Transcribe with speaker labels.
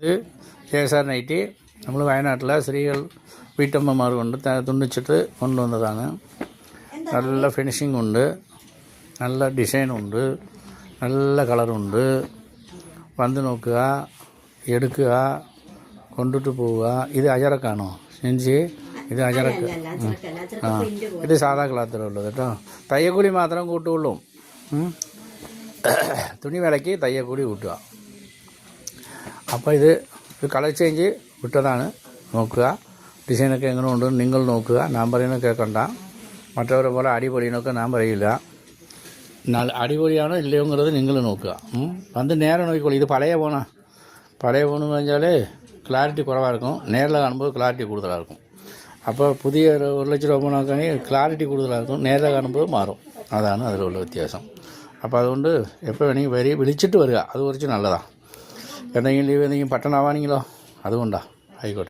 Speaker 1: ഇത് KSR nightie നമ്മൾ വയനാട്ടിലെ സ്ത്രീകൾ വീട്ടമ്മമാർ കൊണ്ട് തുന്നിച്ചിട്ട് കൊണ്ടുവന്നതാണ്. നല്ല ഫിനിഷിംഗ് ഉണ്ട്, നല്ല ഡിസൈനുണ്ട്, നല്ല കളറുണ്ട്. വന്ന് നോക്കുക, എടുക്കുക, കൊണ്ടിട്ട് പോവുക. ഇത് അജറക്കാണോ സെഞ്ചി? ഇത് അജറക്ക്. ഇത് സാധാ ക്ലാത്തിലേ ഉള്ളത് കേട്ടോ. തയ്യക്കൂലി മാത്രം കൂട്ടുള്ളൂ. തുണി വിലയ്ക്ക് തയ്യക്കൂലി കൂട്ടുക. അപ്പോൾ ഇത് കളർ ചേഞ്ച് വിട്ടതാണ്. നോക്കുക, ഡിസൈനൊക്കെ എങ്ങനെ ഉണ്ട് നിങ്ങൾ നോക്കുക. ഞാൻ പറയുന്നത് കേൾക്കണ്ട. മറ്റവരെ പോലെ അടിപൊളിയെന്നൊക്കെ ഞാൻ പറയില്ല. അടിപൊളിയാണോ ഇല്ലയോங்கிறது നിങ്ങൾ നോക്കുക. வந்து நேரம் നോക്കിക്കോളൂ. ഇത് പഴയ ഫോണെന്ന് പറഞ്ഞാൽ ക്ലാരിറ്റി കുറവാக இருக்கும். நேரில் കാണുമ്പോൾ ക്ലാരിറ്റി കൂടുതലാണ് இருக்கும். അപ്പോൾ പുതിയ 1 ലക്ഷം രൂപ നോക്കുകയാണെങ്കിൽ ക്ലാരിറ്റി കൂടുതലാണ് இருக்கும். നേരിൽ കാണുമ്പോൾ മാറും. അതാണ് അതിലുള്ള വ്യത്യാസം. അപ്പോൾ അതുകൊണ്ട് എപ്പോൾ വേണമെങ്കിൽ വിളിച്ചിട്ട് വരിക. അത് കുറച്ച് നല്ലതാണ്. എന്തെങ്കിലും ലീവ് എന്തെങ്കിലും പട്ടണമാവാണെങ്കിലോ അതുകൊണ്ടാണ്. ആയിക്കോട്ടെ.